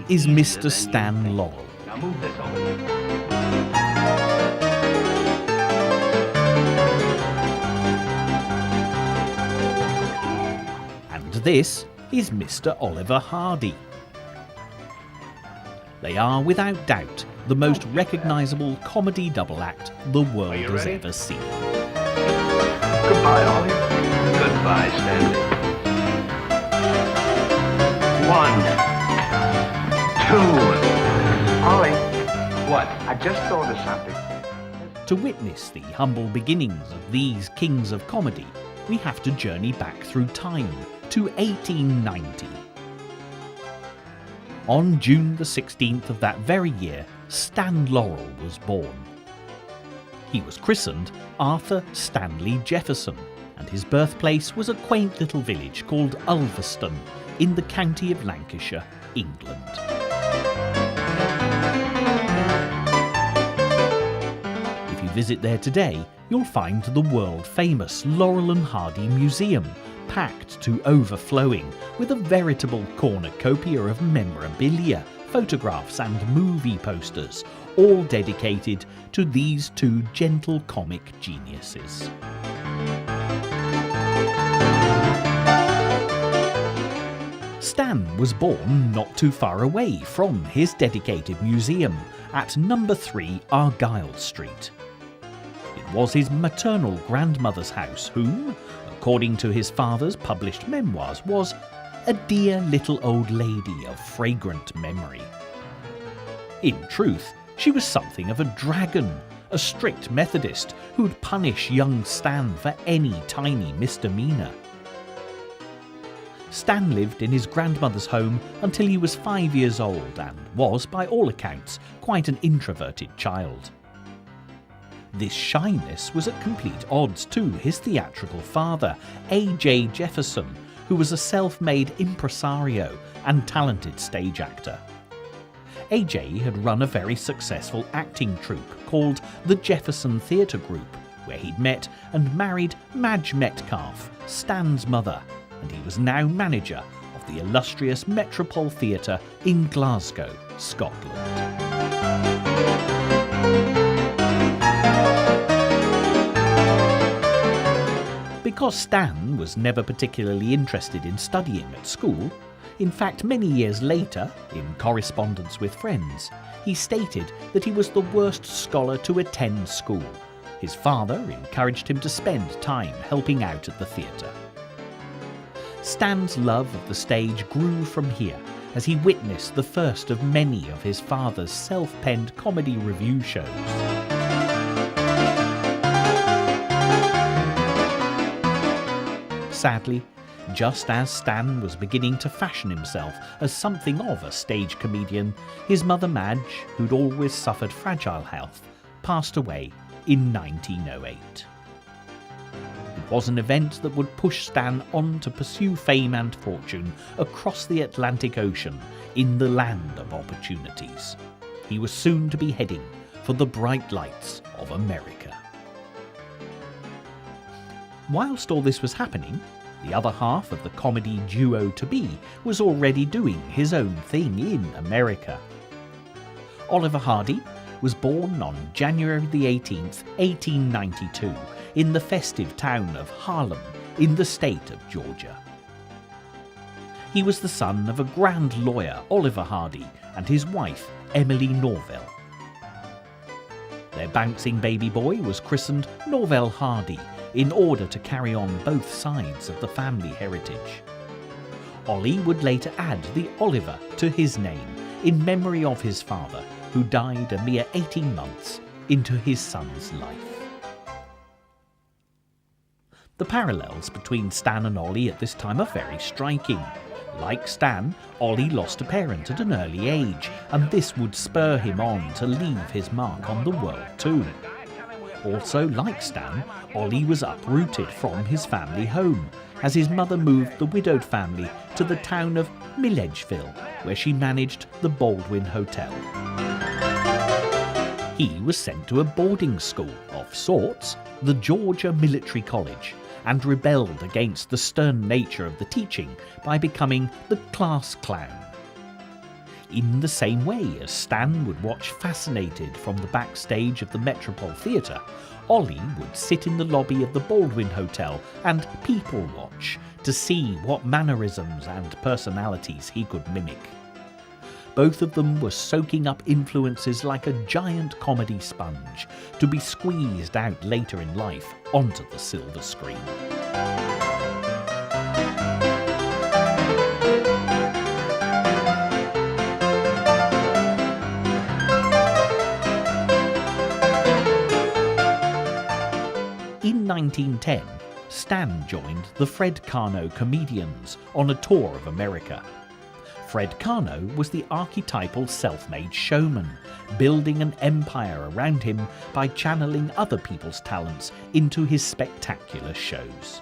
is Mr. Stan Laurel. Now move this over. And this is Mr. Oliver Hardy. They are, without doubt, the most recognisable comedy double act the world has ready? ever seen. Goodbye, Ollie. Goodbye, Stanley. 1, 2. Ollie. What? I just thought of something. To witness the humble beginnings of these kings of comedy, we have to journey back through time to 1890. On June the 16th of that very year, Stan Laurel was born. He was christened Arthur Stanley Jefferson, and his birthplace was a quaint little village called Ulverston in the county of Lancashire, England. If you visit there today, you'll find the world-famous Laurel and Hardy Museum, packed to overflowing with a veritable cornucopia of memorabilia, photographs and movie posters, all dedicated to these two gentle comic geniuses. Stan was born not too far away from his dedicated museum at number 3 Argyle Street. It was his maternal grandmother's house whom, according to his father's published memoirs, was a dear little old lady of fragrant memory. In truth, she was something of a dragon, a strict Methodist who'd punish young Stan for any tiny misdemeanour. Stan lived in his grandmother's home until he was 5 years old and was, by all accounts, quite an introverted child. This shyness was at complete odds to his theatrical father, A.J. Jefferson, who was a self-made impresario and talented stage actor. A.J. had run a very successful acting troupe called the Jefferson Theatre Group, where he'd met and married Madge Metcalfe, Stan's mother, and he was now manager of the illustrious Metropole Theatre in Glasgow, Scotland. Because Stan was never particularly interested in studying at school, in fact many years later, in correspondence with friends, he stated that he was the worst scholar to attend school. His father encouraged him to spend time helping out at the theatre. Stan's love of the stage grew from here as he witnessed the first of many of his father's self-penned comedy revue shows. Sadly, just as Stan was beginning to fashion himself as something of a stage comedian, his mother Madge, who'd always suffered fragile health, passed away in 1908. It was an event that would push Stan on to pursue fame and fortune across the Atlantic Ocean in the land of opportunities. He was soon to be heading for the bright lights of America. Whilst all this was happening, the other half of the comedy duo-to-be was already doing his own thing in America. Oliver Hardy was born on January the 18th, 1892, in the festive town of Harlem, in the state of Georgia. He was the son of a grand lawyer, Oliver Hardy, and his wife, Emily Norvell. Their bouncing baby boy was christened Norvell Hardy, in order to carry on both sides of the family heritage. Ollie would later add the Oliver to his name in memory of his father, who died a mere 18 months into his son's life. The parallels between Stan and Ollie at this time are very striking. Like Stan, Ollie lost a parent at an early age, and this would spur him on to leave his mark on the world too. Also, like Stan, Ollie was uprooted from his family home, as his mother moved the widowed family to the town of Milledgeville, where she managed the Baldwin Hotel. He was sent to a boarding school of sorts, the Georgia Military College, and rebelled against the stern nature of the teaching by becoming the class clown. In the same way as Stan would watch fascinated from the backstage of the Metropole Theatre, Ollie would sit in the lobby of the Baldwin Hotel and people watch to see what mannerisms and personalities he could mimic. Both of them were soaking up influences like a giant comedy sponge to be squeezed out later in life onto the silver screen. In 1910, Stan joined the Fred Karno Comedians on a tour of America. Fred Karno was the archetypal self-made showman, building an empire around him by channeling other people's talents into his spectacular shows.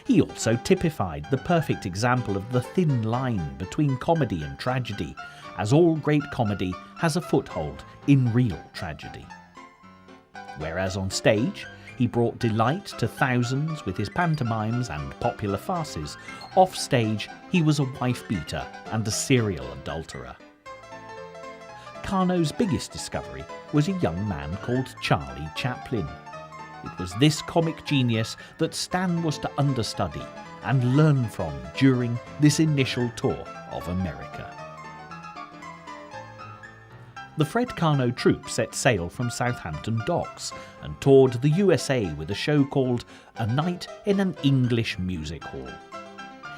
He also typified the perfect example of the thin line between comedy and tragedy, as all great comedy has a foothold in real tragedy. Whereas on stage, he brought delight to thousands with his pantomimes and popular farces, off stage he was a wife-beater and a serial adulterer. Karno's biggest discovery was a young man called Charlie Chaplin. It was this comic genius that Stan was to understudy and learn from during this initial tour of America. The Fred Karno troupe set sail from Southampton docks and toured the USA with a show called A Night in an English Music Hall.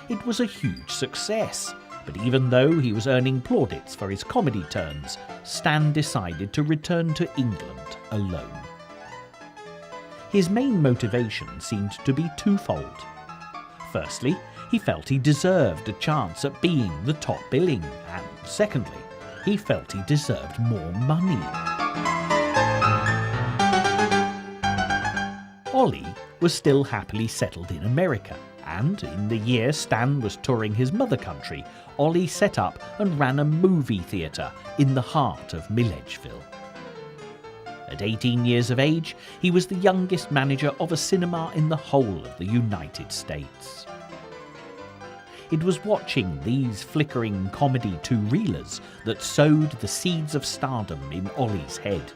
It was a huge success, but even though he was earning plaudits for his comedy turns, Stan decided to return to England alone. His main motivation seemed to be twofold. Firstly, he felt he deserved a chance at being the top billing, and secondly, he felt he deserved more money. Ollie was still happily settled in America, and in the year Stan was touring his mother country, Ollie set up and ran a movie theatre in the heart of Milledgeville. At 18 years of age, he was the youngest manager of a cinema in the whole of the United States. It was watching these flickering comedy two-reelers that sowed the seeds of stardom in Ollie's head.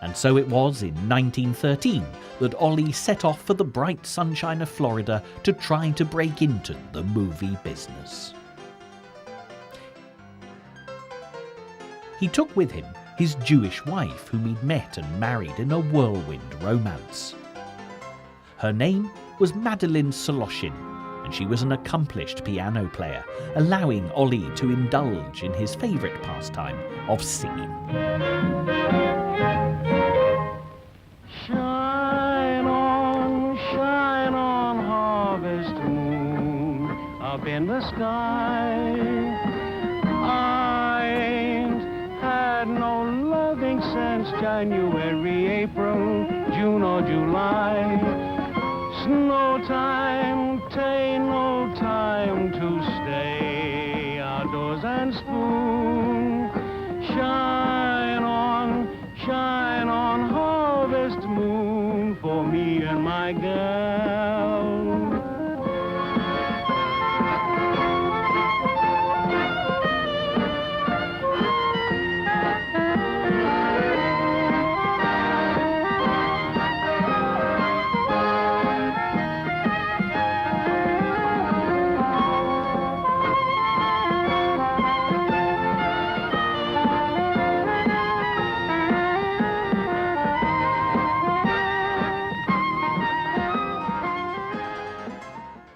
And so it was in 1913 that Ollie set off for the bright sunshine of Florida to try to break into the movie business. He took with him his Jewish wife, whom he'd met and married in a whirlwind romance. Her name was Madeline Soloshin, and she was an accomplished piano player, allowing Ollie to indulge in his favourite pastime of singing. Shine on, harvest moon, up in the sky. I ain't had no loving since January, April, June or July. Snow time, tain't no time to stay outdoors and spoon. Shine on, harvest moon, for me and my gal.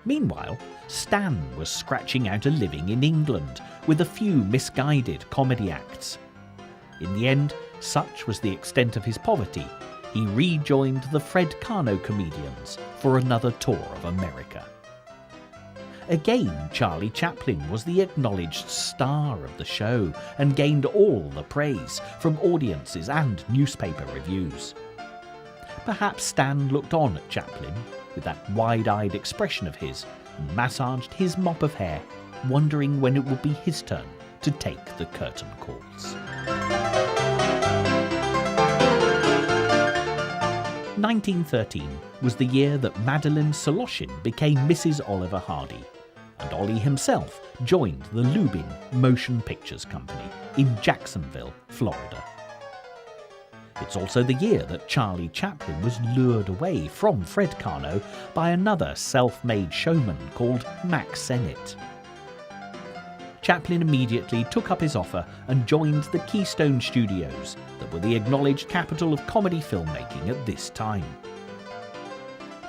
Meanwhile, Stan was scratching out a living in England with a few misguided comedy acts. In the end, such was the extent of his poverty, he rejoined the Fred Karno Comedians for another tour of America. Again, Charlie Chaplin was the acknowledged star of the show and gained all the praise from audiences and newspaper reviews. Perhaps Stan looked on at Chaplin with that wide-eyed expression of his and massaged his mop of hair, wondering when it would be his turn to take the curtain calls. 1913 was the year that Madeline Soloshin became Mrs. Oliver Hardy, and Ollie himself joined the Lubin Motion Pictures Company in Jacksonville, Florida. It's also the year that Charlie Chaplin was lured away from Fred Karno by another self-made showman called Max Sennett. Chaplin immediately took up his offer and joined the Keystone Studios that were the acknowledged capital of comedy filmmaking at this time.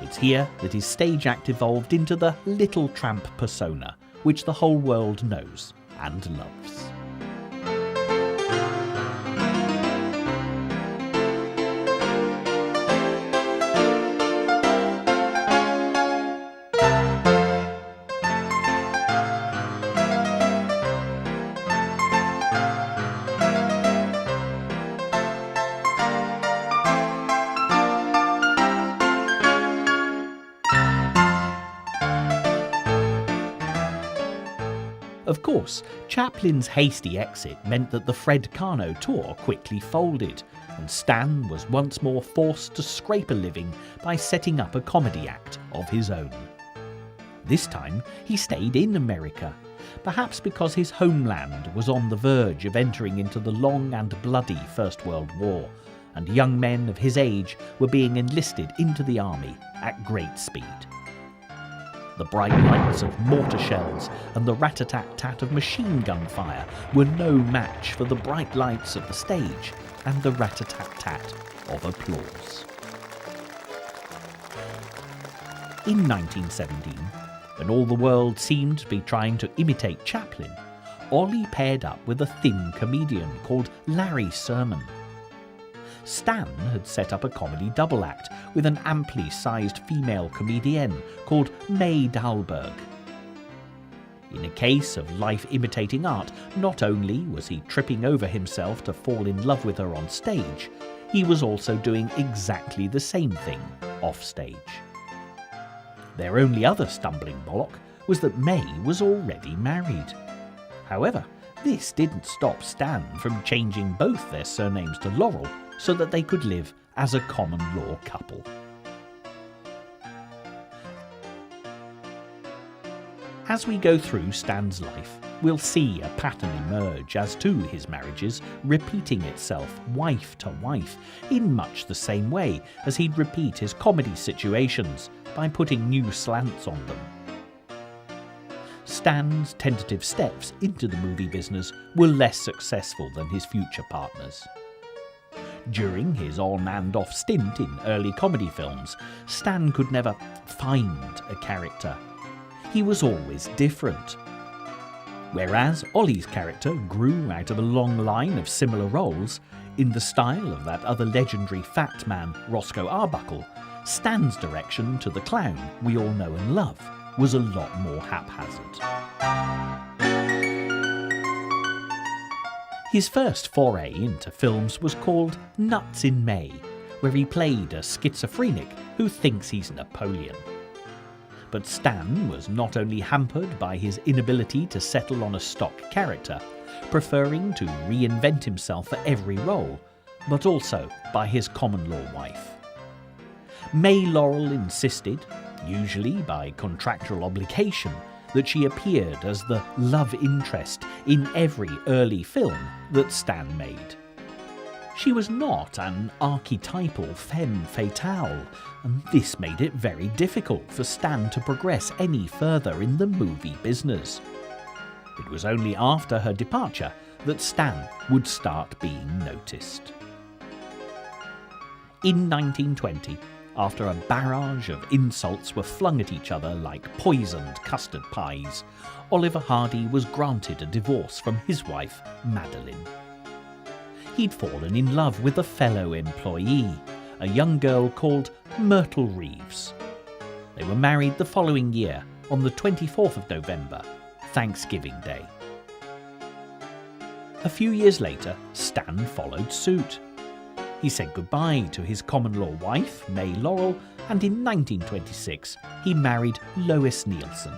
It's here that his stage act evolved into the Little Tramp persona, which the whole world knows and loves. Of course, Chaplin's hasty exit meant that the Fred Karno tour quickly folded, and Stan was once more forced to scrape a living by setting up a comedy act of his own. This time, he stayed in America, perhaps because his homeland was on the verge of entering into the long and bloody First World War, and young men of his age were being enlisted into the army at great speed. The bright lights of mortar shells and the rat-a-tat-tat of machine gun fire were no match for the bright lights of the stage and the rat-a-tat-tat of applause. In 1917, when all the world seemed to be trying to imitate Chaplin, Ollie paired up with a thin comedian called Larry Sermon. Stan had set up a comedy double act with an amply sized female comedienne called May Dahlberg. In a case of life imitating art, not only was he tripping over himself to fall in love with her on stage, he was also doing exactly the same thing off stage. Their only other stumbling block was that May was already married. However, this didn't stop Stan from changing both their surnames to Laurel so that they could live as a common law couple. As we go through Stan's life, we'll see a pattern emerge as to his marriages repeating itself wife to wife in much the same way as he'd repeat his comedy situations by putting new slants on them. Stan's tentative steps into the movie business were less successful than his future partners. During his on and off stint in early comedy films, Stan could never find a character. He was always different. Whereas Ollie's character grew out of a long line of similar roles, in the style of that other legendary fat man, Roscoe Arbuckle, Stan's direction to the clown we all know and love was a lot more haphazard. His first foray into films was called Nuts in May, where he played a schizophrenic who thinks he's Napoleon. But Stan was not only hampered by his inability to settle on a stock character, preferring to reinvent himself for every role, but also by his common law wife. May Laurel insisted, usually by contractual obligation, that she appeared as the love interest in every early film that Stan made. She was not an archetypal femme fatale, and this made it very difficult for Stan to progress any further in the movie business. It was only after her departure that Stan would start being noticed. In 1920, after a barrage of insults were flung at each other like poisoned custard pies, Oliver Hardy was granted a divorce from his wife, Madeline. He'd fallen in love with a fellow employee, a young girl called Myrtle Reeves. They were married the following year, on the 24th of November, Thanksgiving Day. A few years later, Stan followed suit. He said goodbye to his common law wife, May Laurel, and in 1926 he married Lois Nielsen.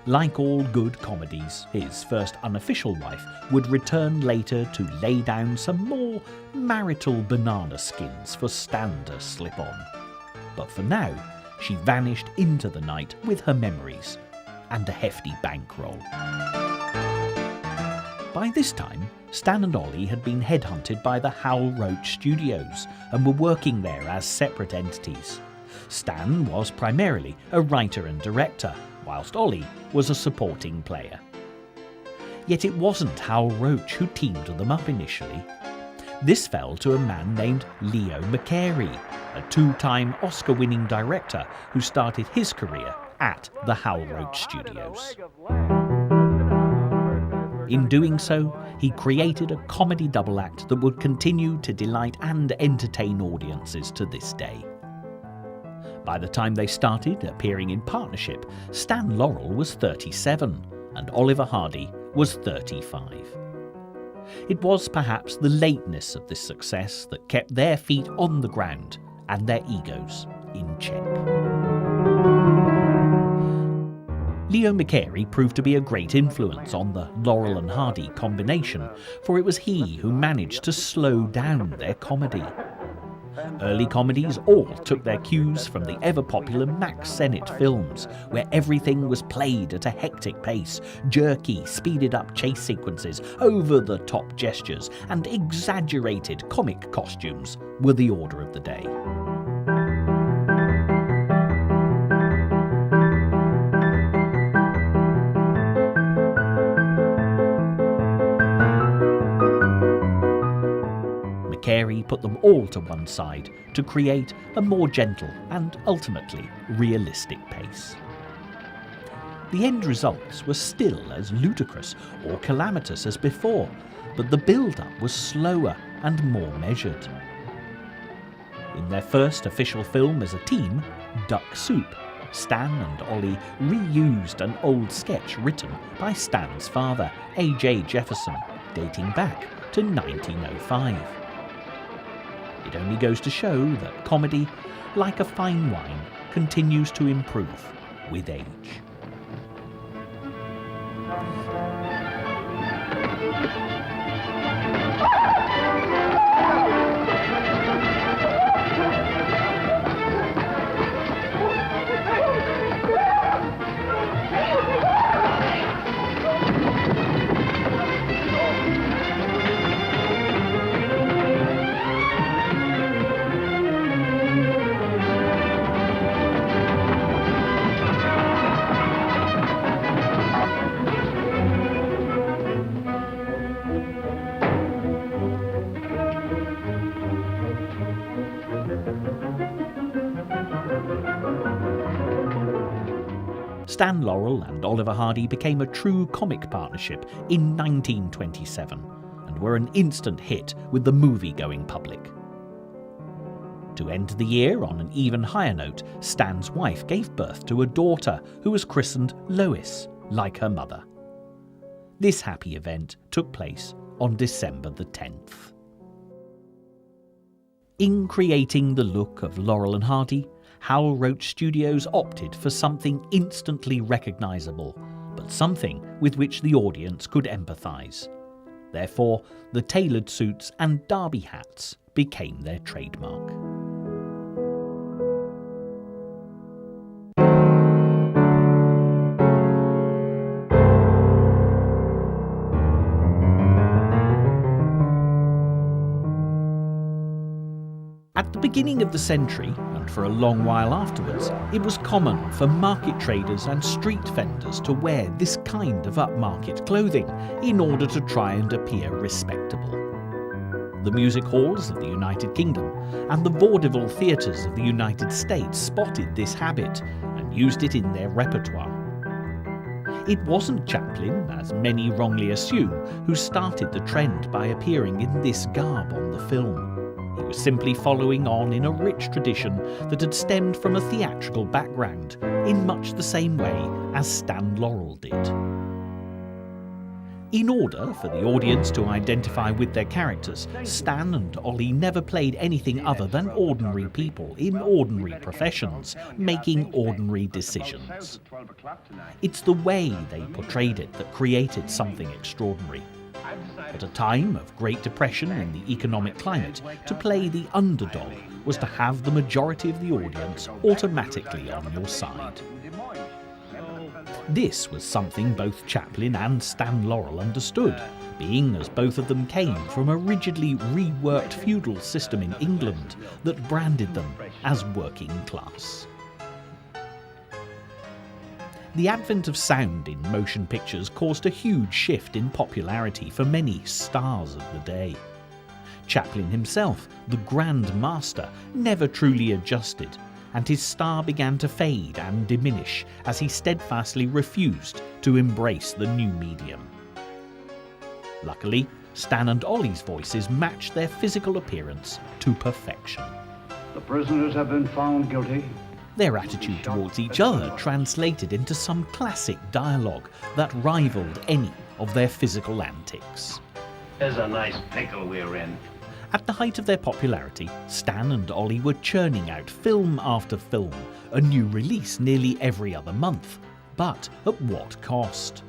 Like all good comedies, his first unofficial wife would return later to lay down some more marital banana skins for Stan to slip on. But for now, she vanished into the night with her memories, and a hefty bankroll. By this time, Stan and Ollie had been headhunted by the Hal Roach Studios and were working there as separate entities. Stan was primarily a writer and director, whilst Ollie was a supporting player. Yet it wasn't Hal Roach who teamed them up initially. This fell to a man named Leo McCarey, a two-time Oscar-winning director who started his career at the Hal Roach Studios. In doing so, he created a comedy double act that would continue to delight and entertain audiences to this day. By the time they started appearing in partnership, Stan Laurel was 37 and Oliver Hardy was 35. It was perhaps the lateness of this success that kept their feet on the ground and their egos in check. Leo McCarey proved to be a great influence on the Laurel and Hardy combination, for it was he who managed to slow down their comedy. Early comedies all took their cues from the ever-popular Max Sennett films, where everything was played at a hectic pace, jerky, speeded-up chase sequences, over-the-top gestures, and exaggerated comic costumes were the order of the day. McCarey put them all to one side to create a more gentle and ultimately realistic pace. The end results were still as ludicrous or calamitous as before, but the build-up was slower and more measured. In their first official film as a team, Duck Soup, Stan and Ollie reused an old sketch written by Stan's father, A.J. Jefferson, dating back to 1905. It only goes to show that comedy, like a fine wine, continues to improve with age. Stan Laurel and Oliver Hardy became a true comic partnership in 1927 and were an instant hit with the movie-going public. To end the year on an even higher note, Stan's wife gave birth to a daughter who was christened Lois, like her mother. This happy event took place on December the 10th. In creating the look of Laurel and Hardy, Hal Roach Studios opted for something instantly recognisable, but something with which the audience could empathise. Therefore, the tailored suits and derby hats became their trademark. At the beginning of the century, and for a long while afterwards, it was common for market traders and street vendors to wear this kind of upmarket clothing in order to try and appear respectable. The music halls of the United Kingdom and the vaudeville theatres of the United States spotted this habit and used it in their repertoire. It wasn't Chaplin, as many wrongly assume, who started the trend by appearing in this garb on the film. He was simply following on in a rich tradition that had stemmed from a theatrical background, in much the same way as Stan Laurel did. In order for the audience to identify with their characters, Stan and Ollie never played anything other than ordinary people in ordinary professions, making ordinary decisions. It's the way they portrayed it that created something extraordinary. At a time of Great Depression in the economic climate, to play the underdog was to have the majority of the audience automatically on your side. This was something both Chaplin and Stan Laurel understood, being as both of them came from a rigidly reworked feudal system in England that branded them as working class. The advent of sound in motion pictures caused a huge shift in popularity for many stars of the day. Chaplin himself, the Grand Master, never truly adjusted, and his star began to fade and diminish as he steadfastly refused to embrace the new medium. Luckily, Stan and Ollie's voices matched their physical appearance to perfection. The prisoners have been found guilty. Their attitude towards each other translated into some classic dialogue that rivaled any of their physical antics. There's a nice pickle we're in. At the height of their popularity, Stan and Ollie were churning out film after film, a new release nearly every other month. But at what cost?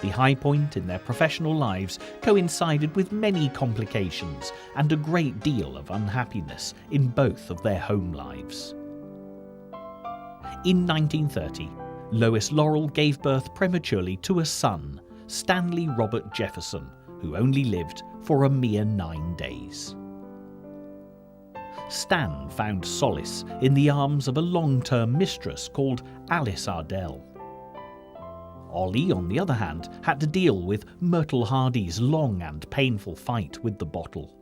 The high point in their professional lives coincided with many complications and a great deal of unhappiness in both of their home lives. In 1930, Lois Laurel gave birth prematurely to a son, Stanley Robert Jefferson, who only lived for a mere 9 days. Stan found solace in the arms of a long-term mistress called Alice Ardell. Ollie, on the other hand, had to deal with Myrtle Hardy's long and painful fight with the bottle.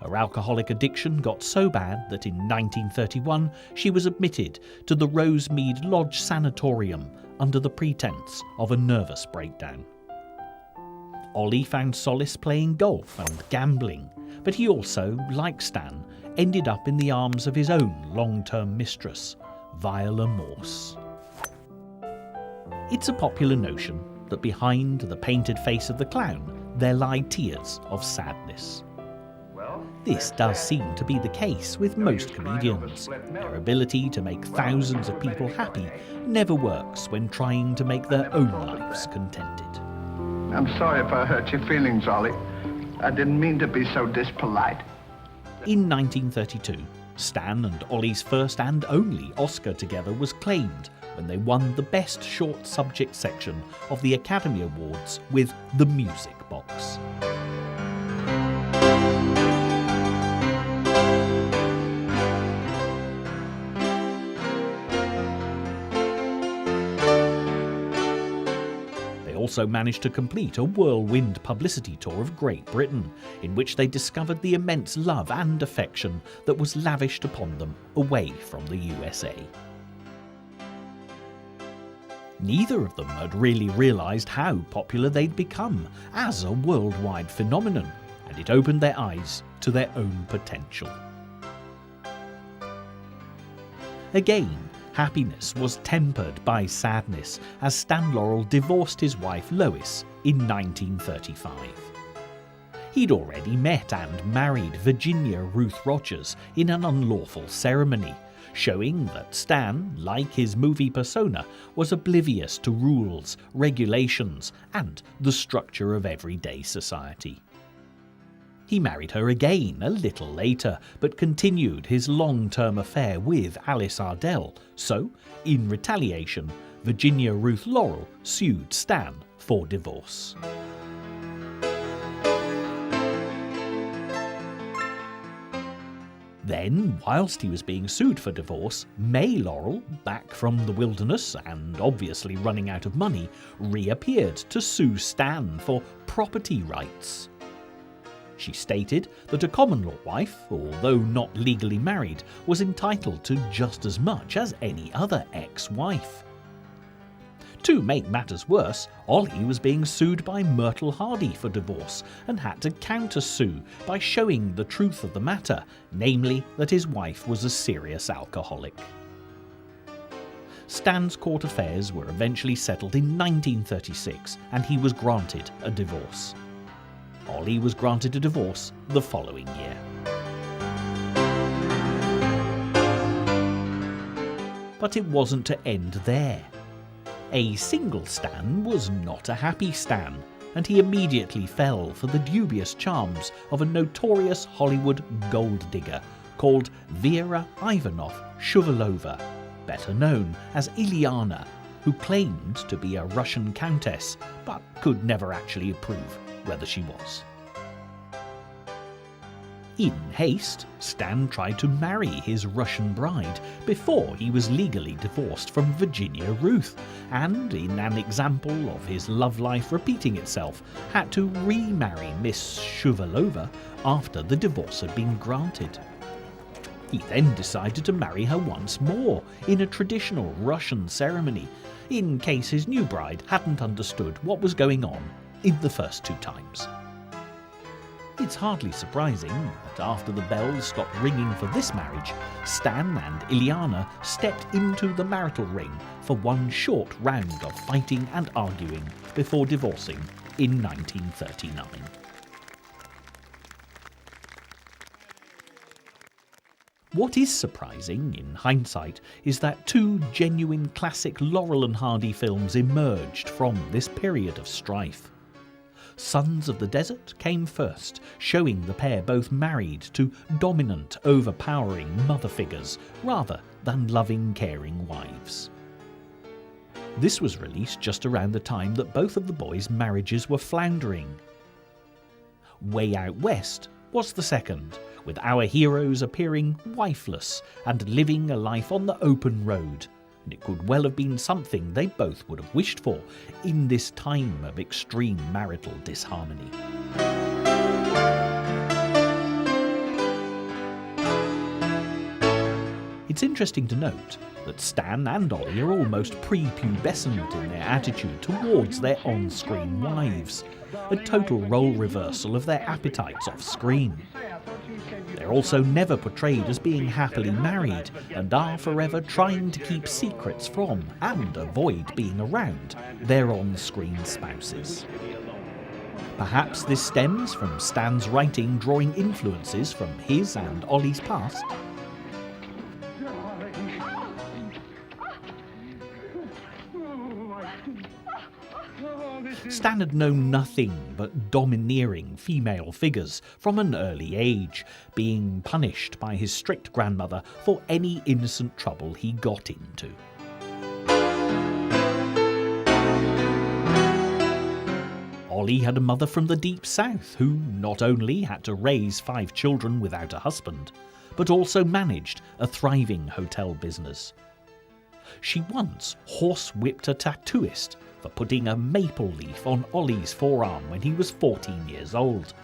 Her alcoholic addiction got so bad that in 1931 she was admitted to the Rosemead Lodge Sanatorium under the pretense of a nervous breakdown. Ollie found solace playing golf and gambling, but he also, like Stan, ended up in the arms of his own long-term mistress, Viola Morse. It's a popular notion that behind the painted face of the clown there lie tears of sadness. This does seem to be the case with most comedians. Their ability to make thousands of people happy never works when trying to make their own lives contented. I'm sorry if I hurt your feelings, Ollie. I didn't mean to be so dispolite. In 1932, Stan and Ollie's first and only Oscar together was claimed when they won the Best Short Subject section of the Academy Awards with The Music Box. Also managed to complete a whirlwind publicity tour of Great Britain, in which they discovered the immense love and affection that was lavished upon them away from the USA. Neither of them had really realised how popular they'd become as a worldwide phenomenon, and it opened their eyes to their own potential. Again, happiness was tempered by sadness as Stan Laurel divorced his wife Lois in 1935. He'd already met and married Virginia Ruth Rogers in an unlawful ceremony, showing that Stan, like his movie persona, was oblivious to rules, regulations, and the structure of everyday society. He married her again a little later, but continued his long-term affair with Alice Ardell, so, in retaliation, Virginia Ruth Laurel sued Stan for divorce. Then, whilst he was being sued for divorce, May Laurel, back from the wilderness and obviously running out of money, reappeared to sue Stan for property rights. She stated that a common-law wife, although not legally married, was entitled to just as much as any other ex-wife. To make matters worse, Ollie was being sued by Myrtle Hardy for divorce and had to counter-sue by showing the truth of the matter, namely that his wife was a serious alcoholic. Stan's court affairs were eventually settled in 1936 and he was granted a divorce. Ollie was granted a divorce the following year. But it wasn't to end there. A single Stan was not a happy Stan, and he immediately fell for the dubious charms of a notorious Hollywood gold digger called Vera Ivanov Shuvalova, better known as Ilyana, who claimed to be a Russian countess, but could never actually prove whether she was. In haste, Stan tried to marry his Russian bride before he was legally divorced from Virginia Ruth, and in an example of his love life repeating itself, had to remarry Miss Shuvalova after the divorce had been granted. He then decided to marry her once more in a traditional Russian ceremony, in case his new bride hadn't understood what was going on in the first two times. It's hardly surprising that after the bells stopped ringing for this marriage, Stan and Ileana stepped into the marital ring for one short round of fighting and arguing before divorcing in 1939. What is surprising in hindsight is that two genuine classic Laurel and Hardy films emerged from this period of strife. Sons of the Desert came first, showing the pair both married to dominant, overpowering mother figures rather than loving, caring wives. This was released just around the time that both of the boys' marriages were floundering. Way Out West was the second, with our heroes appearing wifeless and living a life on the open road. And it could well have been something they both would have wished for in this time of extreme marital disharmony. It's interesting to note that Stan and Ollie are almost prepubescent in their attitude towards their on-screen wives, a total role reversal of their appetites off-screen. They're also never portrayed as being happily married and are forever trying to keep secrets from and avoid being around their on-screen spouses. Perhaps this stems from Stan's writing drawing influences from his and Ollie's past. Stan had known nothing but domineering female figures from an early age, being punished by his strict grandmother for any innocent trouble he got into. Ollie had a mother from the deep south who not only had to raise 5 children without a husband, but also managed a thriving hotel business. She once horsewhipped a tattooist for putting a maple leaf on Ollie's forearm when he was 14 years old.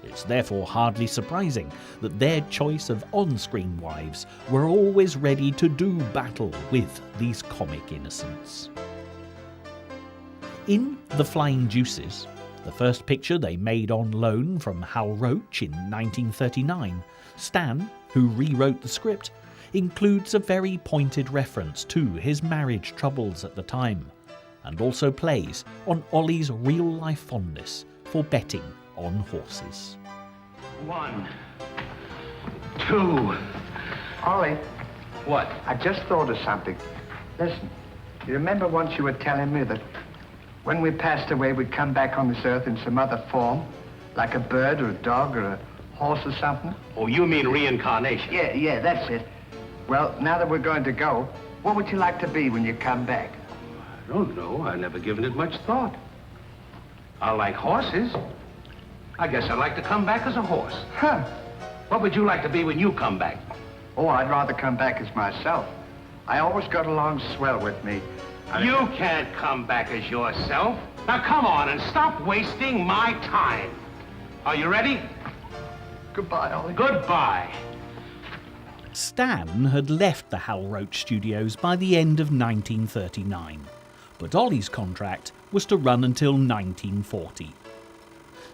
It's therefore hardly surprising that their choice of on-screen wives were always ready to do battle with these comic innocents. In The Flying Deuces, the first picture they made on loan from Hal Roach in 1939, Stan, who rewrote the script, includes a very pointed reference to his marriage troubles at the time, and also plays on Ollie's real-life fondness for betting on horses. 1, 2. Ollie, What? I just thought of something. Listen, you remember once you were telling me that when we passed away, we'd come back on this earth in some other form, like a bird or a dog or a horse or something? Oh, you mean reincarnation? Yeah, that's it. Well, now that we're going to go, what would you like to be when you come back? I don't know. I've never given it much thought. I like horses. I guess I'd like to come back as a horse. Huh. What would you like to be when you come back? Oh, I'd rather come back as myself. I always got along swell with me. You can't come back as yourself. Now come on and stop wasting my time. Are you ready? Goodbye, Ollie. Goodbye. Stan had left the Hal Roach Studios by the end of 1939, but Ollie's contract was to run until 1940.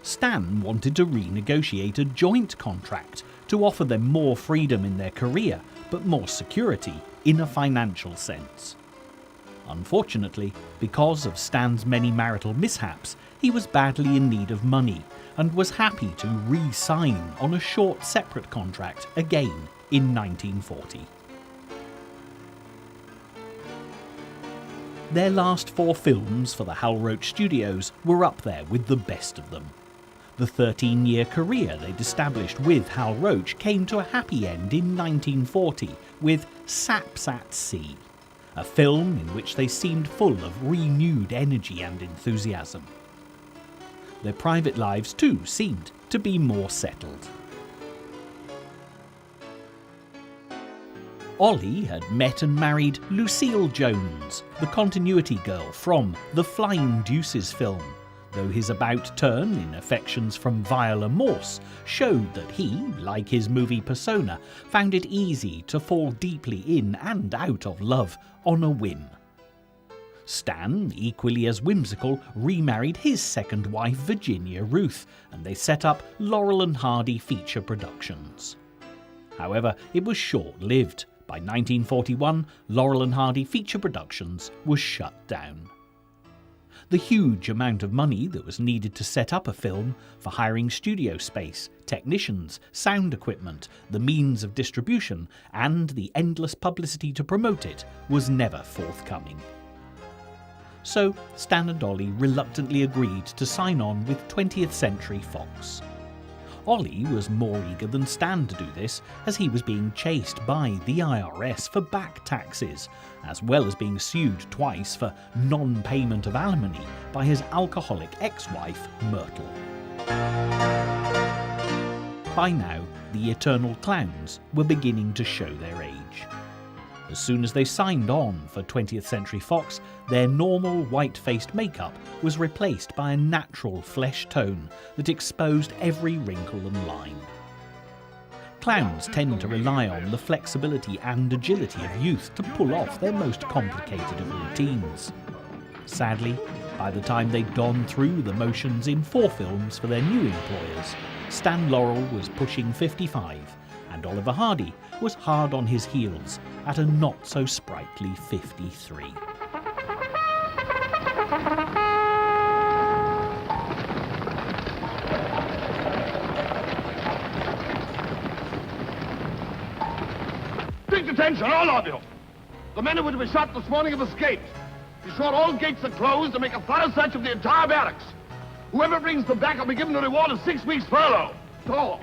Stan wanted to renegotiate a joint contract to offer them more freedom in their career, but more security in a financial sense. Unfortunately, because of Stan's many marital mishaps, he was badly in need of money and was happy to re-sign on a short separate contract again in 1940. Their last 4 films for the Hal Roach Studios were up there with the best of them. The 13-year career they'd established with Hal Roach came to a happy end in 1940 with Saps at Sea, a film in which they seemed full of renewed energy and enthusiasm. Their private lives too seemed to be more settled. Ollie had met and married Lucille Jones, the continuity girl from the Flying Deuces film, though his about-turn in affections from Viola Morse showed that he, like his movie persona, found it easy to fall deeply in and out of love on a whim. Stan, equally as whimsical, remarried his second wife Virginia Ruth, and they set up Laurel and Hardy Feature Productions. However, it was short-lived. By 1941, Laurel and Hardy Feature Productions was shut down. The huge amount of money that was needed to set up a film, for hiring studio space, technicians, sound equipment, the means of distribution, and the endless publicity to promote it, was never forthcoming. So Stan and Ollie reluctantly agreed to sign on with 20th Century Fox. Ollie was more eager than Stan to do this, as he was being chased by the IRS for back taxes, as well as being sued twice for non-payment of alimony by his alcoholic ex-wife, Myrtle. By now, the Eternal Clowns were beginning to show their age. As soon as they signed on for 20th Century Fox, their normal white-faced makeup was replaced by a natural flesh tone that exposed every wrinkle and line. Clowns tend to rely on the flexibility and agility of youth to pull off their most complicated of routines. Sadly, by the time they'd gone through the motions in 4 films for their new employers, Stan Laurel was pushing 55, and Oliver Hardy was hard on his heels at a not-so-sprightly 53. Strict attention, all of you! The men who were to be shot this morning have escaped. Be sure all gates are closed and make a thorough search of the entire barracks. Whoever brings them back will be given a reward of 6 weeks' furlough. Go.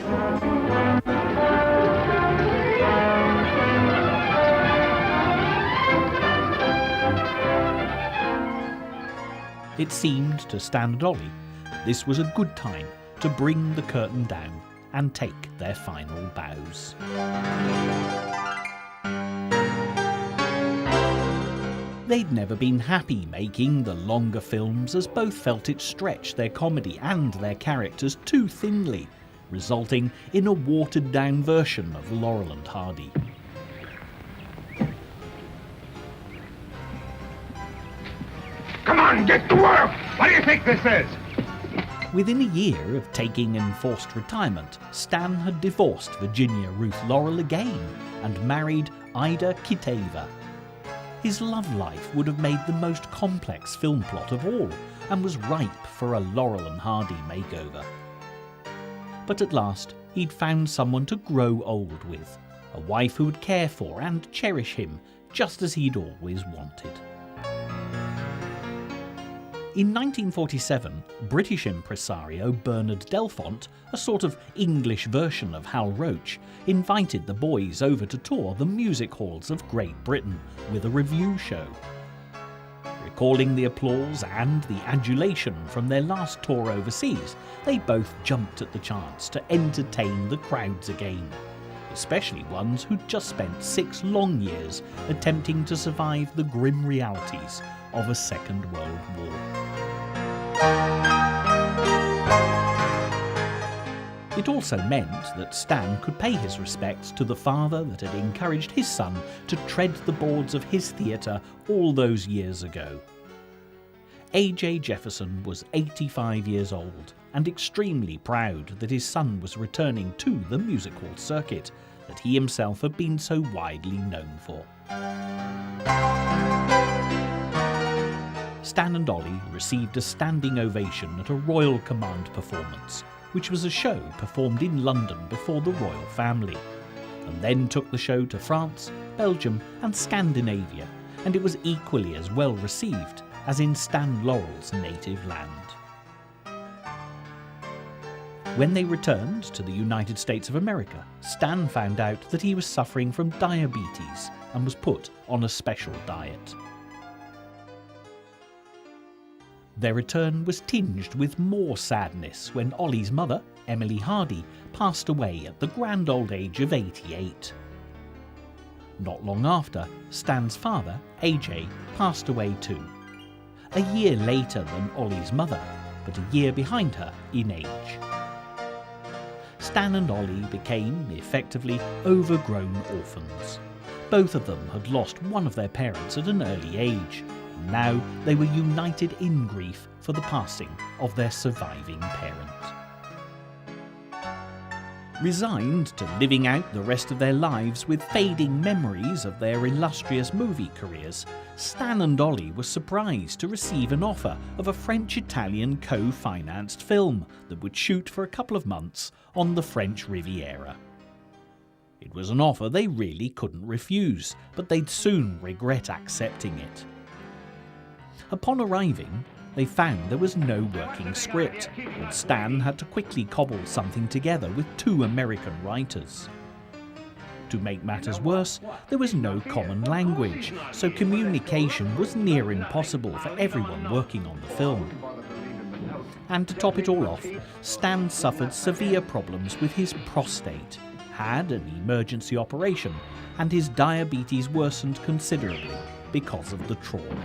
It seemed to Stan and Ollie that this was a good time to bring the curtain down and take their final bows. They'd never been happy making the longer films, as both felt it stretched their comedy and their characters too thinly, resulting in a watered-down version of Laurel and Hardy. Come on, get to work! What do you think this is? Within a year of taking enforced retirement, Stan had divorced Virginia Ruth Laurel again and married Ida Kiteva. His love life would have made the most complex film plot of all, and was ripe for a Laurel and Hardy makeover. But at last, he'd found someone to grow old with, a wife who would care for and cherish him, just as he'd always wanted. In 1947, British impresario Bernard Delfont, a sort of English version of Hal Roach, invited the boys over to tour the music halls of Great Britain with a revue show. Recalling the applause and the adulation from their last tour overseas, they both jumped at the chance to entertain the crowds again, especially ones who'd just spent 6 long years attempting to survive the grim realities of a Second World War. It also meant that Stan could pay his respects to the father that had encouraged his son to tread the boards of his theatre all those years ago. A.J. Jefferson was 85 years old and extremely proud that his son was returning to the music hall circuit that he himself had been so widely known for. Stan and Ollie received a standing ovation at a Royal Command performance, which was a show performed in London before the royal family, and then took the show to France, Belgium and Scandinavia, and it was equally as well received as in Stan Laurel's native land. When they returned to the United States of America, Stan found out that he was suffering from diabetes and was put on a special diet. Their return was tinged with more sadness when Ollie's mother, Emily Hardy, passed away at the grand old age of 88. Not long after, Stan's father, AJ, passed away too. A year later than Ollie's mother, but a year behind her in age. Stan and Ollie became, effectively, overgrown orphans. Both of them had lost one of their parents at an early age, and now they were united in grief for the passing of their surviving parent. Resigned to living out the rest of their lives with fading memories of their illustrious movie careers, Stan and Ollie were surprised to receive an offer of a French-Italian co-financed film that would shoot for a couple of months on the French Riviera. It was an offer they really couldn't refuse, but they'd soon regret accepting it. Upon arriving, they found there was no working script, and Stan had to quickly cobble something together with 2 American writers. To make matters worse, there was no common language, so communication was near impossible for everyone working on the film. And to top it all off, Stan suffered severe problems with his prostate, had an emergency operation, and his diabetes worsened considerably because of the trauma.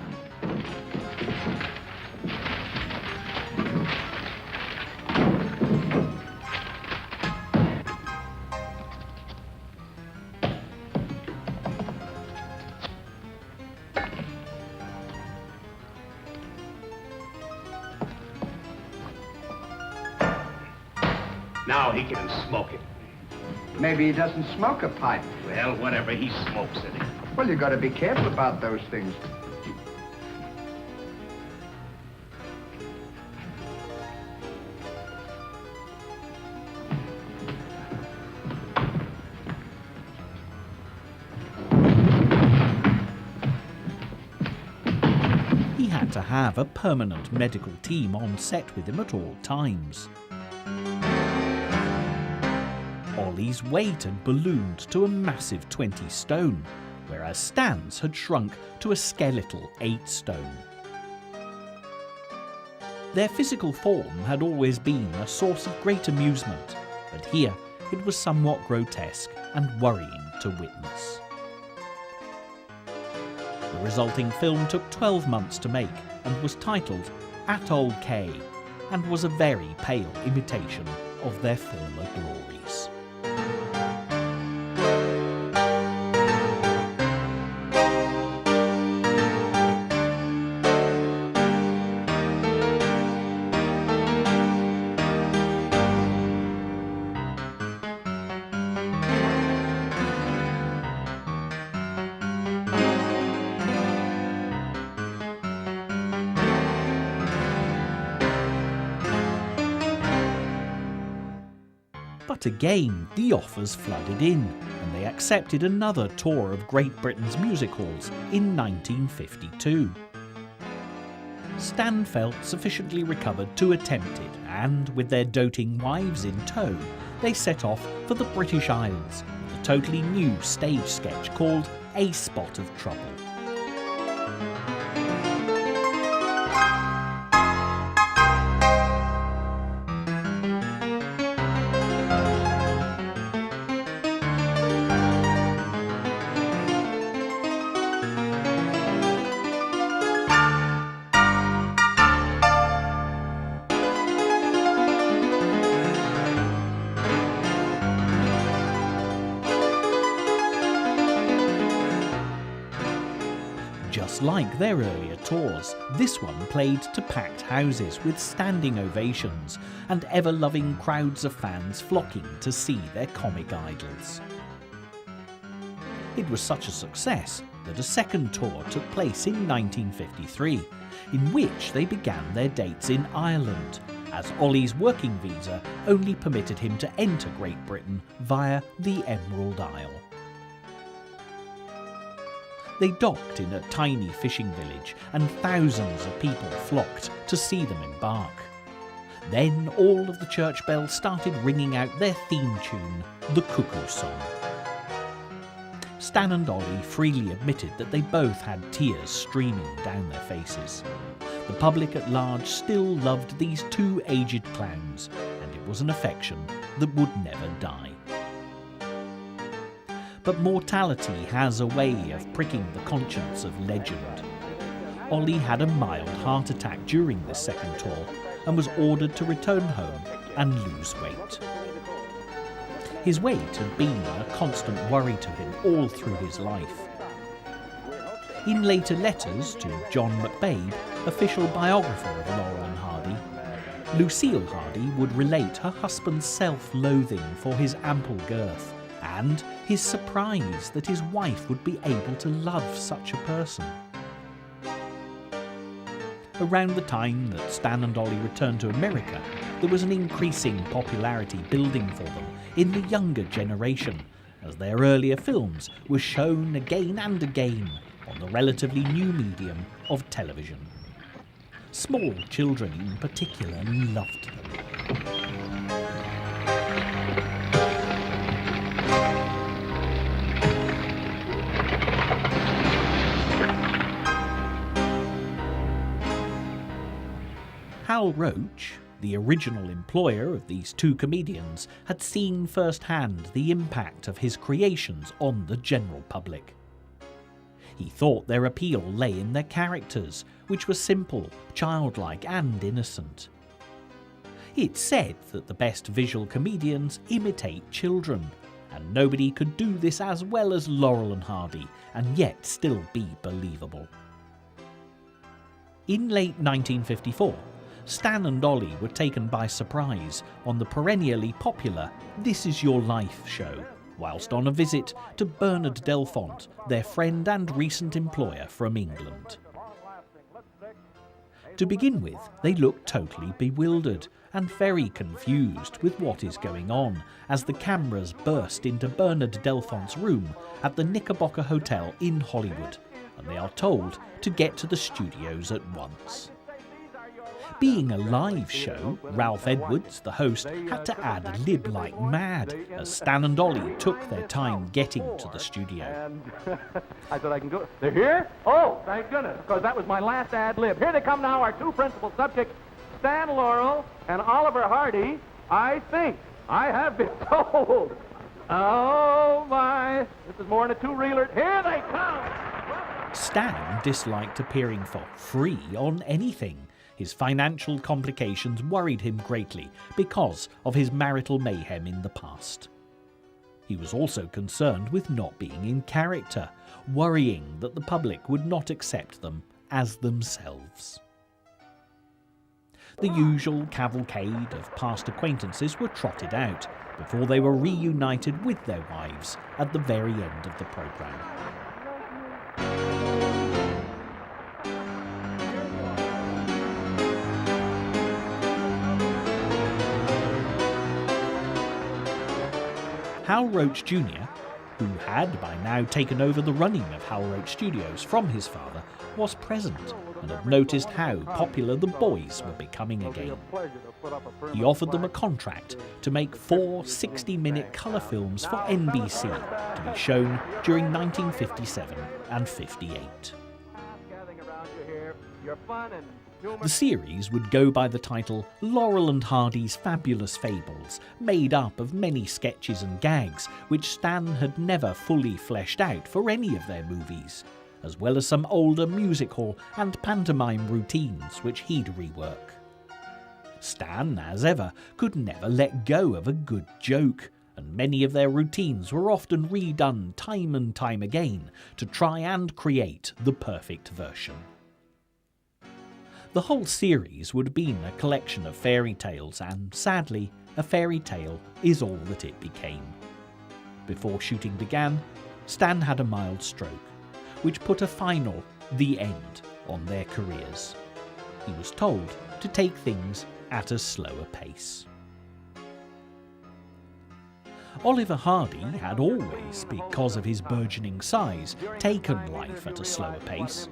Now he can smoke it. Maybe he doesn't smoke a pipe. Well, whatever, he smokes it. Well, you got to be careful about those things. He had to have a permanent medical team on set with him at all times. Ollie's weight had ballooned to a massive 20 stone, whereas Stan's had shrunk to a skeletal 8 stone. Their physical form had always been a source of great amusement, but here it was somewhat grotesque and worrying to witness. The resulting film took 12 months to make and was titled Atoll K, and was a very pale imitation of their former glories. But again, the offers flooded in, and they accepted another tour of Great Britain's music halls in 1952. Stan felt sufficiently recovered to attempt it, and with their doting wives in tow, they set off for the British Isles with a totally new stage sketch called A Spot of Trouble. Just like their earlier tours, this one played to packed houses with standing ovations and ever-loving crowds of fans flocking to see their comic idols. It was such a success that a second tour took place in 1953, in which they began their dates in Ireland, as Ollie's working visa only permitted him to enter Great Britain via the Emerald Isle. They docked in a tiny fishing village, and thousands of people flocked to see them embark. Then all of the church bells started ringing out their theme tune, the Cuckoo Song. Stan and Ollie freely admitted that they both had tears streaming down their faces. The public at large still loved these two aged clowns, and it was an affection that would never die. But mortality has a way of pricking the conscience of legend. Ollie had a mild heart attack during this second tour and was ordered to return home and lose weight. His weight had been a constant worry to him all through his life. In later letters to John McBabe, official biographer of Laurel and Hardy, Lucille Hardy would relate her husband's self-loathing for his ample girth and his surprise that his wife would be able to love such a person. Around the time that Stan and Ollie returned to America, there was an increasing popularity building for them in the younger generation, as their earlier films were shown again and again on the relatively new medium of television. Small children in particular loved them. Hal Roach, the original employer of these two comedians, had seen firsthand the impact of his creations on the general public. He thought their appeal lay in their characters, which were simple, childlike and innocent. It's said that the best visual comedians imitate children, and nobody could do this as well as Laurel and Hardy and yet still be believable. In late 1954, Stan and Ollie were taken by surprise on the perennially popular This Is Your Life show, whilst on a visit to Bernard Delfont, their friend and recent employer from England. To begin with, they look totally bewildered and very confused with what is going on as the cameras burst into Bernard Delfont's room at the Knickerbocker Hotel in Hollywood, and they are told to get to the studios at once. Being a live show, Ralph Edwards, the host, had to ad-lib like mad as Stan and Ollie took their time getting to the studio. And I thought I can go. They're here? Oh, thank goodness, because that was my last ad-lib. Here they come now, our two principal subjects, Stan Laurel and Oliver Hardy. I think I have been told. Oh, my. This is more than a two-reeler. Here they come! Stan disliked appearing for free on anything. His financial complications worried him greatly because of his marital mayhem in the past. He was also concerned with not being in character, worrying that the public would not accept them as themselves. The usual cavalcade of past acquaintances were trotted out before they were reunited with their wives at the very end of the programme. Hal Roach Jr., who had by now taken over the running of Hal Roach Studios from his father, was present and had noticed how popular the boys were becoming again. He offered them a contract to make 4 60-minute colour films for NBC to be shown during 1957 and 58. The series would go by the title Laurel and Hardy's Fabulous Fables, made up of many sketches and gags which Stan had never fully fleshed out for any of their movies, as well as some older music hall and pantomime routines which he'd rework. Stan, as ever, could never let go of a good joke, and many of their routines were often redone time and time again to try and create the perfect version. The whole series would have been a collection of fairy tales, and sadly, a fairy tale is all that it became. Before shooting began, Stan had a mild stroke, which put a final, the end, on their careers. He was told to take things at a slower pace. Oliver Hardy had always, because of his burgeoning size, taken life at a slower pace.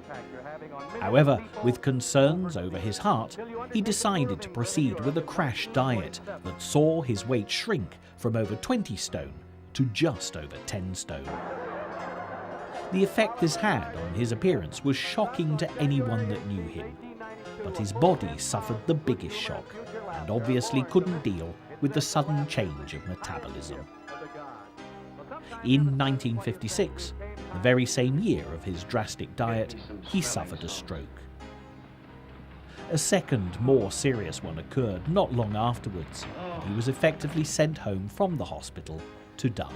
However, with concerns over his heart, he decided to proceed with a crash diet that saw his weight shrink from over 20 stone to just over 10 stone. The effect this had on his appearance was shocking to anyone that knew him, but his body suffered the biggest shock and obviously couldn't deal with the sudden change of metabolism. In 1956, the very same year of his drastic diet, he suffered a stroke. A second, more serious one occurred not long afterwards, and he was effectively sent home from the hospital to die.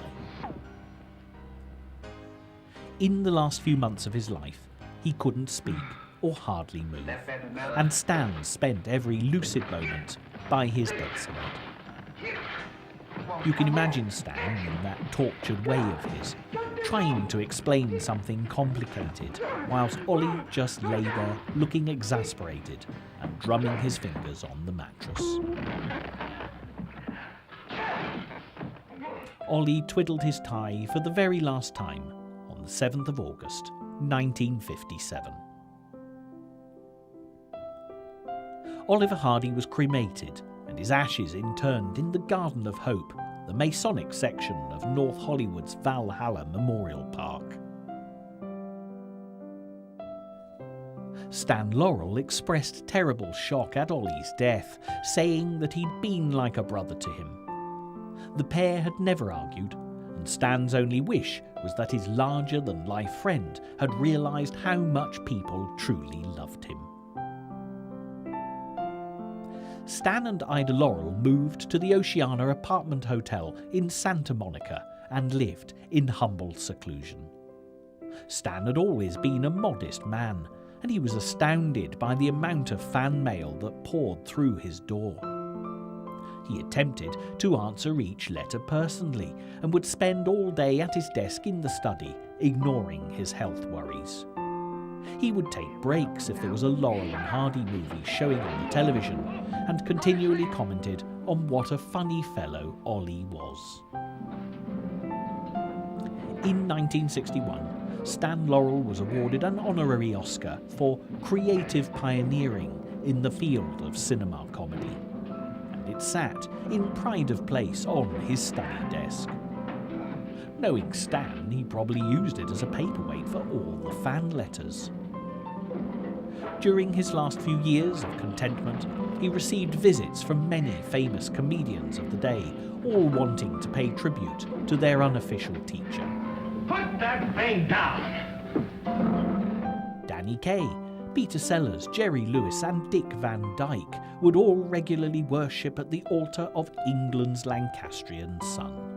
In the last few months of his life, he couldn't speak or hardly move, and Stan spent every lucid moment by his bedside. You can imagine Stan in that tortured way of his, trying to explain something complicated, whilst Ollie just lay there looking exasperated and drumming his fingers on the mattress. Ollie twiddled his tie for the very last time on the 7th of August, 1957. Oliver Hardy was cremated and his ashes interned in the Garden of Hope, the Masonic section of North Hollywood's Valhalla Memorial Park. Stan Laurel expressed terrible shock at Ollie's death, saying that he'd been like a brother to him. The pair had never argued, and Stan's only wish was that his larger-than-life friend had realised how much people truly loved him. Stan and Ida Laurel moved to the Oceana Apartment Hotel in Santa Monica and lived in humble seclusion. Stan had always been a modest man, and he was astounded by the amount of fan mail that poured through his door. He attempted to answer each letter personally and would spend all day at his desk in the study, ignoring his health worries. He would take breaks if there was a Laurel and Hardy movie showing on the television, and continually commented on what a funny fellow Ollie was. In 1961, Stan Laurel was awarded an honorary Oscar for creative pioneering in the field of cinema comedy, and it sat in pride of place on his study desk. Knowing Stan, he probably used it as a paperweight for all the fan letters. During his last few years of contentment, he received visits from many famous comedians of the day, all wanting to pay tribute to their unofficial teacher. Put that thing down! Danny Kaye, Peter Sellers, Jerry Lewis and Dick Van Dyke would all regularly worship at the altar of England's Lancastrian son.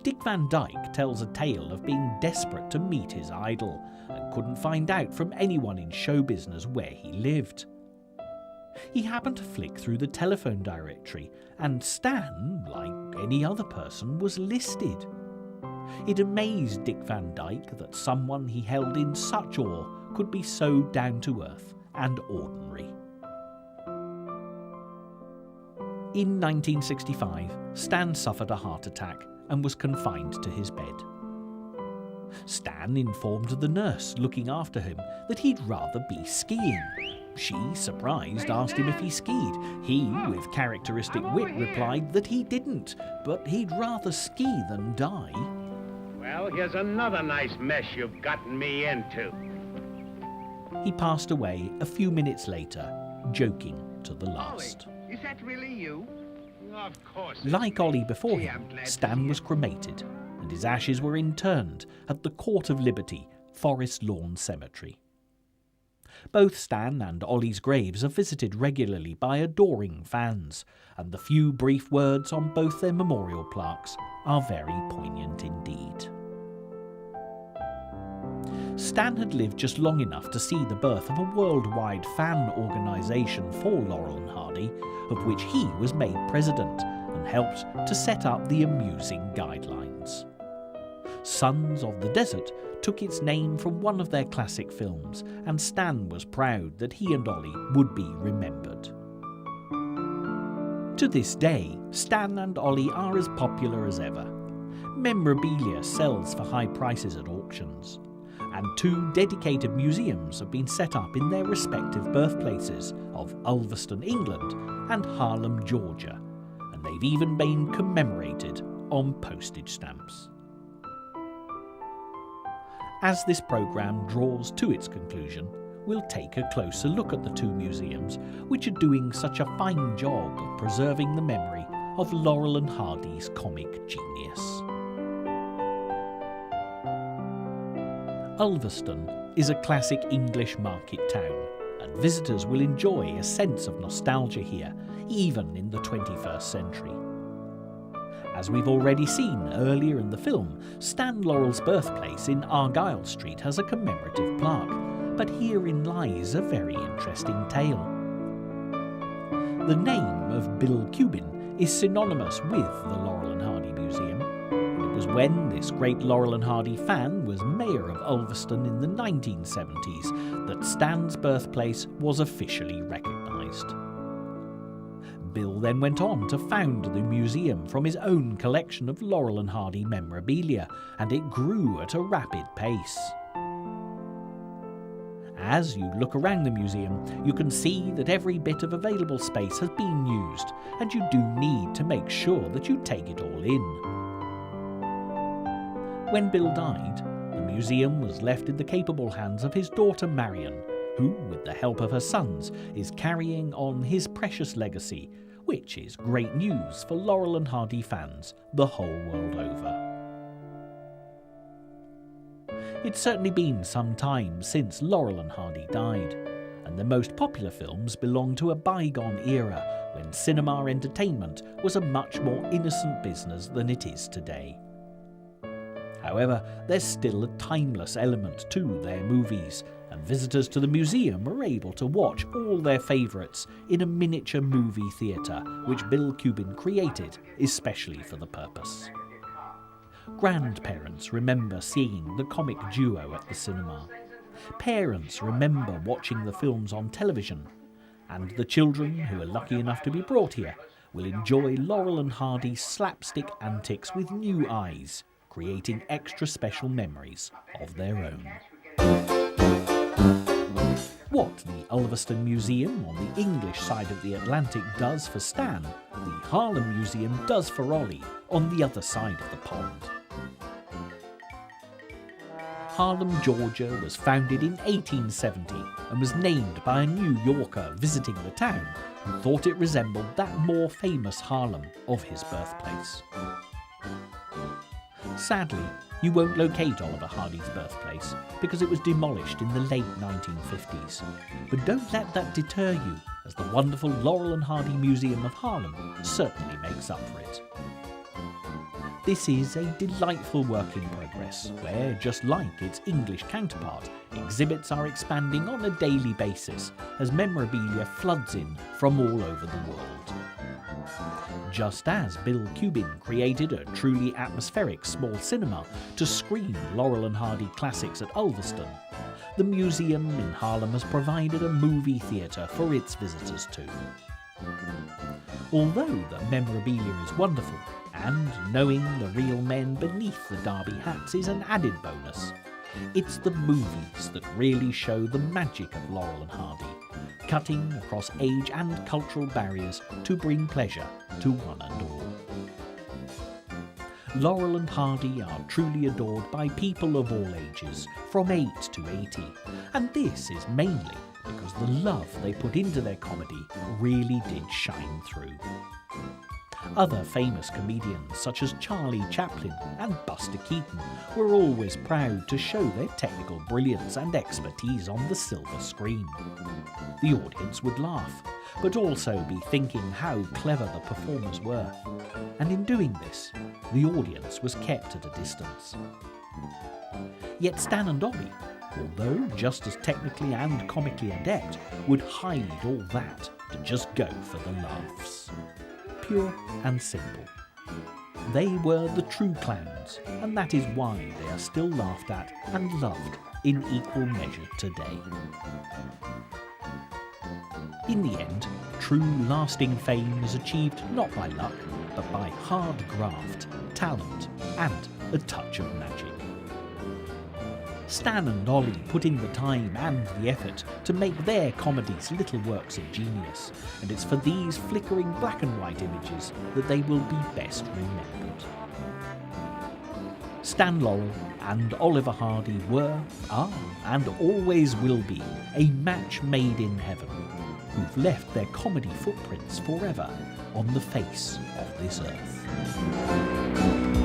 Dick Van Dyke tells a tale of being desperate to meet his idol and couldn't find out from anyone in show business where he lived. He happened to flick through the telephone directory, and Stan, like any other person, was listed. It amazed Dick Van Dyke that someone he held in such awe could be so down-to-earth and ordinary. In 1965, Stan suffered a heart attack and was confined to his bed. Stan informed the nurse looking after him that he'd rather be skiing. She, surprised, asked him if he skied. He, with characteristic wit, replied that he didn't, but he'd rather ski than die. Well, here's another nice mess you've gotten me into. He passed away a few minutes later, joking to the last. Ollie, is that really you? Of course. Like Ollie before Gee, him, I'm glad to Stan see was it. cremated, and his ashes were interned at the Court of Liberty, Forest Lawn Cemetery. Both Stan and Ollie's graves are visited regularly by adoring fans, and the few brief words on both their memorial plaques are very poignant indeed. Stan had lived just long enough to see the birth of a worldwide fan organisation for Laurel and Hardy, of which he was made president and helped to set up the amusing guidelines. Sons of the Desert took its name from one of their classic films, and Stan was proud that he and Ollie would be remembered. To this day, Stan and Ollie are as popular as ever. Memorabilia sells for high prices at auctions, and 2 dedicated museums have been set up in their respective birthplaces of Ulverston, England and Harlem, Georgia, and they've even been commemorated on postage stamps. As this programme draws to its conclusion, we'll take a closer look at the two museums, which are doing such a fine job of preserving the memory of Laurel and Hardy's comic genius. Ulverston is a classic English market town, and visitors will enjoy a sense of nostalgia here, even in the 21st century. As we've already seen earlier in the film, Stan Laurel's birthplace in Argyle Street has a commemorative plaque, but herein lies a very interesting tale. The name of Bill Cubbin is synonymous with the Laurel and Hardy Museum, and it was when this great Laurel and Hardy fan was mayor of Ulverston in the 1970s that Stan's birthplace was officially recognised. Bill then went on to found the museum from his own collection of Laurel and Hardy memorabilia, and it grew at a rapid pace. As you look around the museum, you can see that every bit of available space has been used, and you do need to make sure that you take it all in. When Bill died, the museum was left in the capable hands of his daughter Marion, who, with the help of her sons, is carrying on his precious legacy, which is great news for Laurel and Hardy fans the whole world over. It's certainly been some time since Laurel and Hardy died, and the most popular films belong to a bygone era when cinema entertainment was a much more innocent business than it is today. However, there's still a timeless element to their movies, and visitors to the museum are able to watch all their favourites in a miniature movie theatre which Bill Cubbin created especially for the purpose. Grandparents remember seeing the comic duo at the cinema. Parents remember watching the films on television, and the children who are lucky enough to be brought here will enjoy Laurel and Hardy's slapstick antics with new eyes, creating extra special memories of their own. What the Ulverston Museum on the English side of the Atlantic does for Stan, the Harlem Museum does for Ollie on the other side of the pond. Harlem, Georgia was founded in 1870 and was named by a New Yorker visiting the town who thought it resembled that more famous Harlem of his birthplace. Sadly, you won't locate Oliver Hardy's birthplace because it was demolished in the late 1950s. But don't let that deter you, as the wonderful Laurel and Hardy Museum of Harlem certainly makes up for it. This is a delightful work in progress, where, just like its English counterpart, exhibits are expanding on a daily basis as memorabilia floods in from all over the world. Just as Bill Cubbin created a truly atmospheric small cinema to screen Laurel and Hardy classics at Ulverston, the museum in Harlem has provided a movie theatre for its visitors too. Although the memorabilia is wonderful, and knowing the real men beneath the derby hats is an added bonus, it's the movies that really show the magic of Laurel and Hardy, cutting across age and cultural barriers to bring pleasure to one and all. Laurel and Hardy are truly adored by people of all ages, from 8 to 80, and this is mainly because the love they put into their comedy really did shine through. Other famous comedians such as Charlie Chaplin and Buster Keaton were always proud to show their technical brilliance and expertise on the silver screen. The audience would laugh, but also be thinking how clever the performers were, and in doing this, the audience was kept at a distance. Yet Stan and Ollie, although just as technically and comically adept, would hide all that to just go for the laughs. Pure and simple. They were the true clowns, and that is why they are still laughed at and loved in equal measure today. In the end, true lasting fame is achieved not by luck, but by hard graft, talent, and a touch of magic. Stan and Ollie put in the time and the effort to make their comedies little works of genius, and it's for these flickering black and white images that they will be best remembered. Stan Laurel and Oliver Hardy were, are, and always will be a match made in heaven, who've left their comedy footprints forever on the face of this earth.